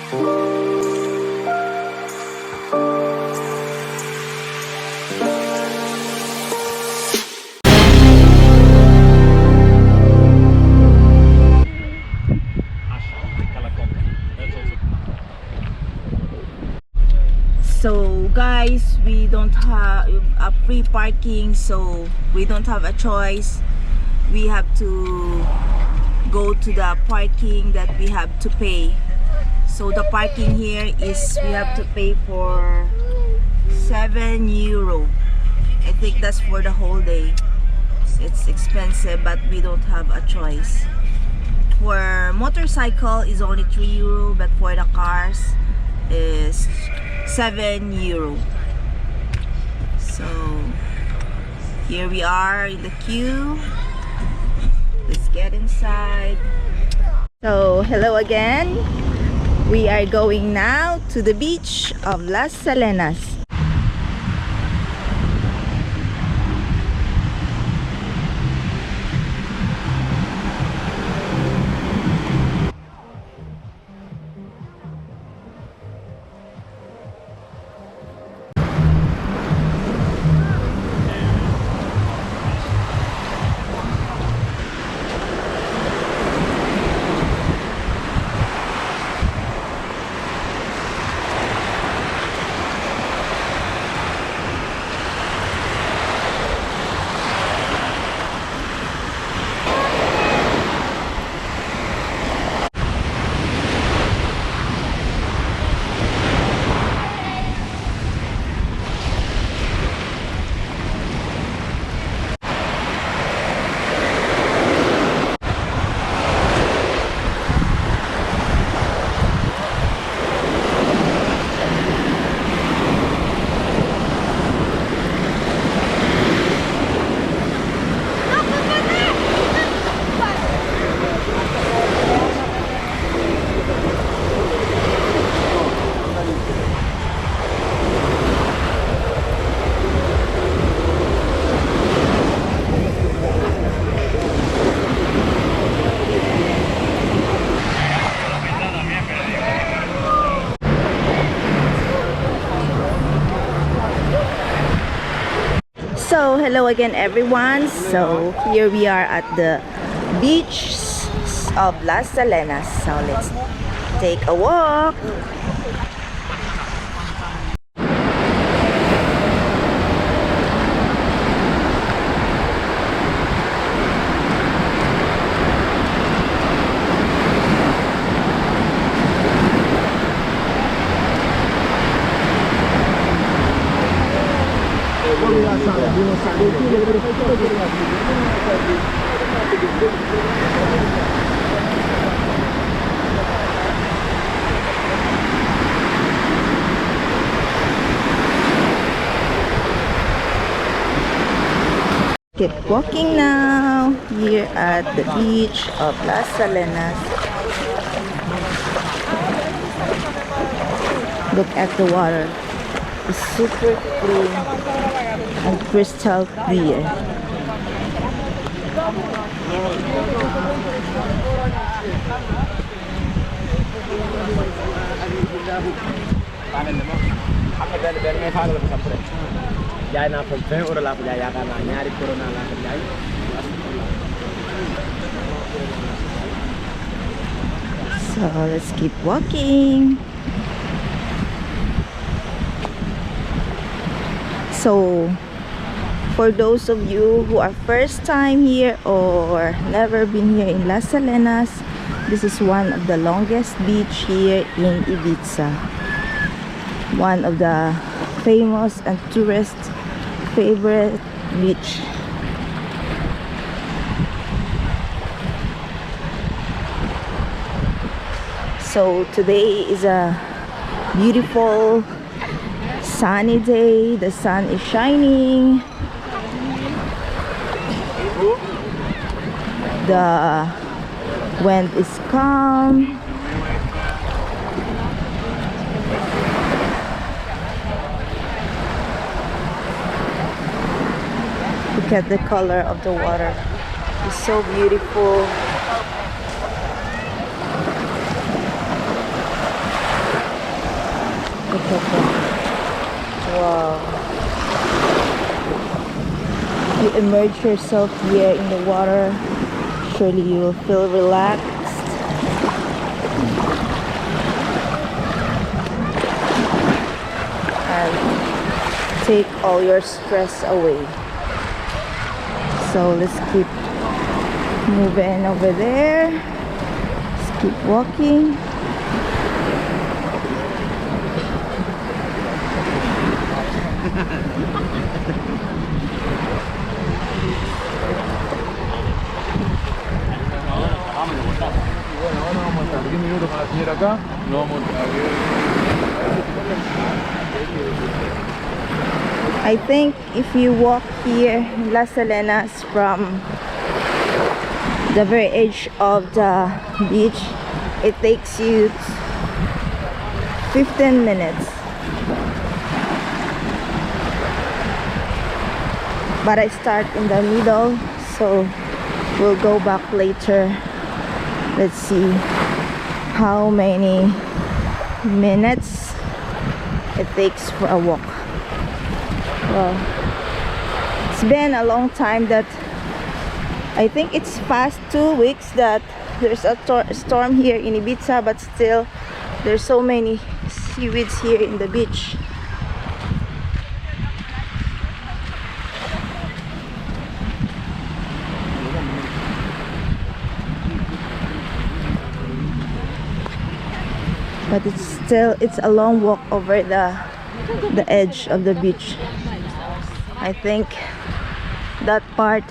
So guys, we don't have a free parking, so we don't have a choice. We have to go to the parking that we have to pay. So the parking here is we have to pay for €7. I think that's for the whole day. It's expensive, but we don't have a choice. For motorcycle is only €3, but for the cars is €7. So here we are in the queue. Let's get inside. So hello again. We are going now to the beach of Las Salenas. So hello again everyone. So here we are at the beach of Las Salenas. So let's take a walk. Keep walking now here at the beach of Las Salenas. Look at the water. It's super clean and crystal clear. So let's keep walking. So for those of you who are first time here or never been here in Las Salenas, this is one of the longest beach here in Ibiza. One of the famous and tourist favorite beach. So today is a beautiful sunny day. The sun is shining. The wind is calm. Look at the color of the water. It's so beautiful. Wow. You immerse yourself here in the water, surely you will feel relaxed. And take all your stress away. So let's keep moving over there. Let's keep walking. I think if you walk here in Las Salenas from the very edge of the beach, it takes you 15 minutes. But I start in the middle, so we'll go back later. Let's see how many minutes it takes for a walk. Well, it's been a long time that I think it's past 2 weeks that there's a storm here in Ibiza, but still there's so many seaweeds here in the beach. But it's a long walk over the edge of the beach. I think that part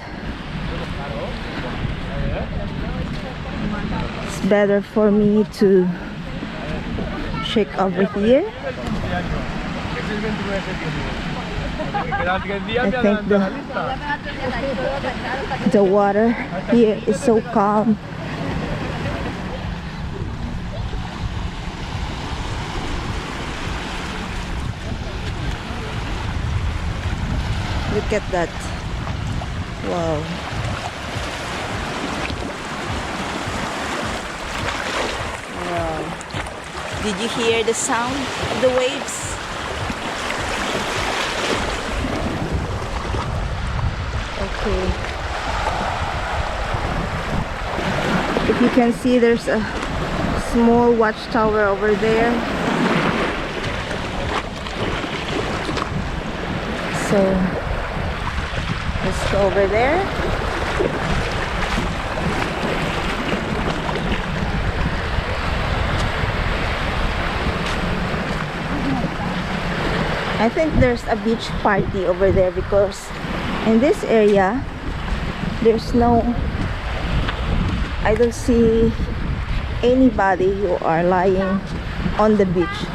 is better for me to check over here. I think the water here is so calm. Look at that. Wow. Wow. Did you hear the sound of the waves? Okay. If you can see, there's a small watchtower over there. So let's go over there. I think there's a beach party over there because in this area there's I don't see anybody who are lying on the beach.